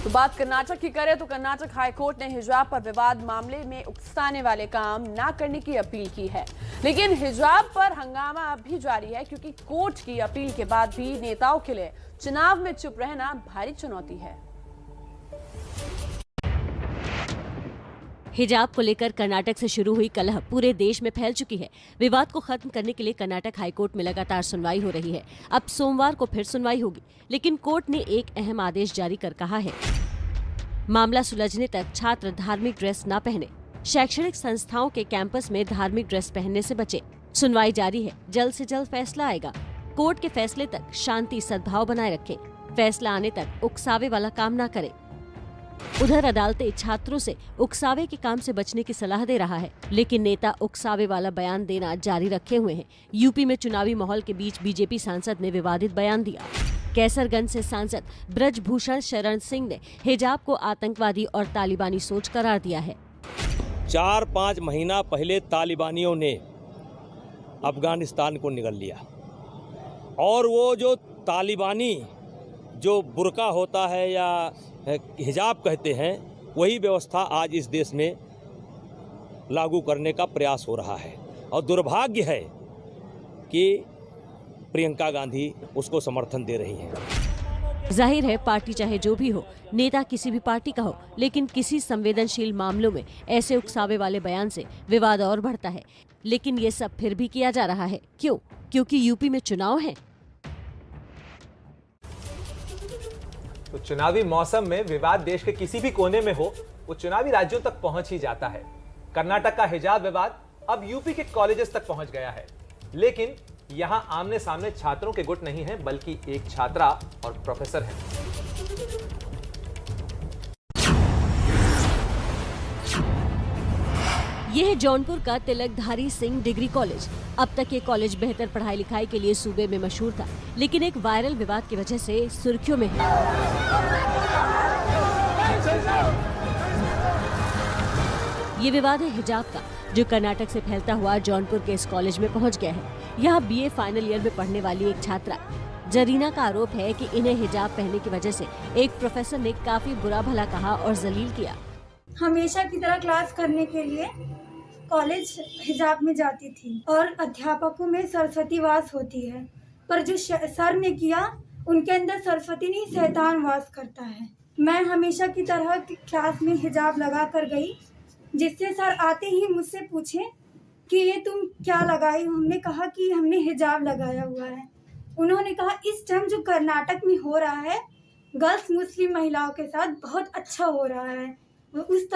तो बात कर्नाटक की करें तो कर्नाटक हाईकोर्ट ने हिजाब पर विवाद मामले में उकसाने वाले काम ना करने की अपील की है। लेकिन हिजाब पर हंगामा अब भी जारी है क्योंकि कोर्ट की अपील के बाद भी नेताओं के लिए चुनाव में चुप रहना भारी चुनौती है। हिजाब को लेकर कर्नाटक से शुरू हुई कलह पूरे देश में फैल चुकी है। विवाद को खत्म करने के लिए कर्नाटक हाईकोर्ट में लगातार सुनवाई हो रही है। अब सोमवार को फिर सुनवाई होगी, लेकिन कोर्ट ने एक अहम आदेश जारी कर कहा है मामला सुलझने तक छात्र धार्मिक ड्रेस न पहने, शैक्षणिक संस्थाओं के कैंपस में धार्मिक ड्रेस पहनने से बचे। सुनवाई जारी है, जल्द से जल्द फैसला आएगा। कोर्ट के फैसले तक शांति सद्भाव बनाए रखे, फैसला आने तक उकसावे वाला काम न करे। उधर अदालतें छात्रों से उकसावे के काम से बचने की सलाह दे रहा है, लेकिन नेता उकसावे वाला बयान देना जारी रखे हुए हैं। यूपी में चुनावी माहौल के बीच बीजेपी सांसद ने विवादित बयान दिया। कैसरगंज से सांसद ब्रजभूषण शरण सिंह ने हिजाब को आतंकवादी और तालिबानी सोच करार दिया है। 4-5 महीना पहले तालिबानियों ने अफगानिस्तान को निगल लिया और वो जो तालिबानी जो बुर्का होता है या हिजाब कहते हैं, वही व्यवस्था आज इस देश में लागू करने का प्रयास हो रहा है। और दुर्भाग्य है कि प्रियंका गांधी उसको समर्थन दे रही हैं। जाहिर है पार्टी चाहे जो भी हो, नेता किसी भी पार्टी का हो, लेकिन किसी संवेदनशील मामलों में ऐसे उकसावे वाले बयान से विवाद और बढ़ता है। लेकिन ये सब फिर भी किया जा रहा है। क्यों? क्योंकि यूपी में चुनाव है। तो चुनावी मौसम में विवाद देश के किसी भी कोने में हो, वो चुनावी राज्यों तक पहुंच ही जाता है। कर्नाटक का हिजाब विवाद अब यूपी के कॉलेजेस तक पहुंच गया है, लेकिन यहां आमने सामने छात्रों के गुट नहीं है, बल्कि एक छात्रा और प्रोफेसर है। यह है जौनपुर का तिलकधारी सिंह डिग्री कॉलेज। अब तक ये कॉलेज बेहतर पढ़ाई लिखाई के लिए सूबे में मशहूर था, लेकिन एक वायरल विवाद की वजह से सुर्खियों में है। ये विवाद है हिजाब का, जो कर्नाटक से फैलता हुआ जौनपुर के इस कॉलेज में पहुंच गया है। यहाँ बीए फाइनल ईयर में पढ़ने वाली एक छात्रा जरीना का आरोप है कि इन्हें हिजाब पहनने की वजह से एक प्रोफेसर ने काफी बुरा भला कहा और जलील किया। हमेशा की तरह क्लास करने के लिए कॉलेज हिजाब में जाती थी और अध्यापकों में सरस्वती वास होती है, पर जो सर ने किया उनके अंदर सरस्वती नहीं शैतान वास करता है। मैं हमेशा की तरह क्लास में हिजाब लगा कर गई, जिससे सर आते ही मुझसे पूछे कि ये तुम क्या लगाई हो। हमने कहा कि हमने हिजाब लगाया हुआ है। उन्होंने कहा इस टाइम जो कर्नाटक में हो रहा है गर्ल्स मुस्लिम महिलाओं के साथ बहुत अच्छा हो रहा है, उस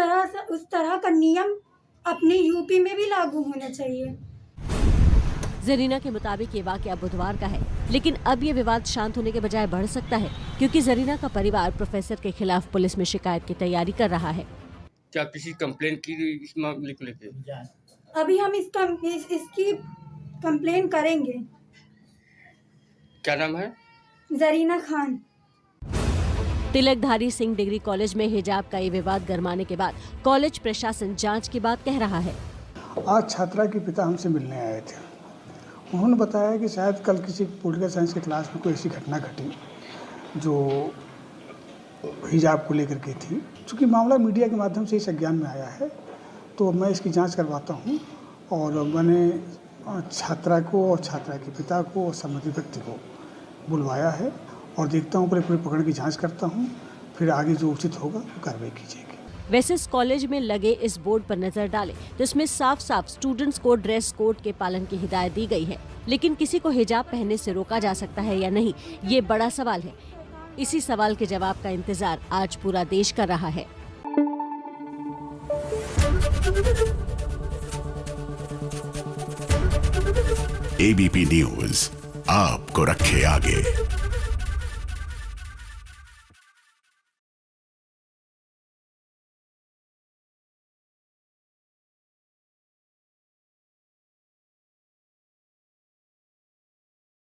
तरह का नियम अपने यूपी में भी लागू होना चाहिए। जरीना के मुताबिक ये वाकया बुधवार का है, लेकिन अब ये विवाद शांत होने के बजाय बढ़ सकता है, क्योंकि जरीना का परिवार प्रोफेसर के खिलाफ पुलिस में शिकायत की तैयारी कर रहा है। क्या किसी कंप्लेंट की इस मामले को लेकर? अभी हम इसकी कंप्लेन करेंगे। क्या नाम है? जरीना खान। तिलकधारी सिंह डिग्री कॉलेज में हिजाब का ये विवाद गरमाने के बाद कॉलेज प्रशासन जांच की बात कह रहा है। आज छात्रा के पिता हमसे मिलने आए थे। उन्होंने बताया कि शायद कल किसी पॉलिटिकल साइंस की क्लास में कोई ऐसी घटना घटी जो हिजाब को लेकर के थी। चूँकि मामला मीडिया के माध्यम से इस ज्ञान में आया है, तो मैं इसकी जांच करवाता हूँ और मैंने छात्रा को और छात्रा के पिता को और संबंधित व्यक्ति को बुलवाया है और देखता हूँ, पूरे प्रकरण की जांच करता हूँ, फिर आगे जो उचित होगा वो कार्रवाई की जाएगी। वैसे इस कॉलेज में लगे इस बोर्ड पर नजर डालें तो इसमें साफ साफ स्टूडेंट्स को ड्रेस कोड के पालन की हिदायत दी गई है, लेकिन किसी को हिजाब पहनने से रोका जा सकता है या नहीं, ये बड़ा सवाल है। इसी सवाल के जवाब का इंतजार आज पूरा देश कर रहा है। एबीपी न्यूज आपको रखे आगे।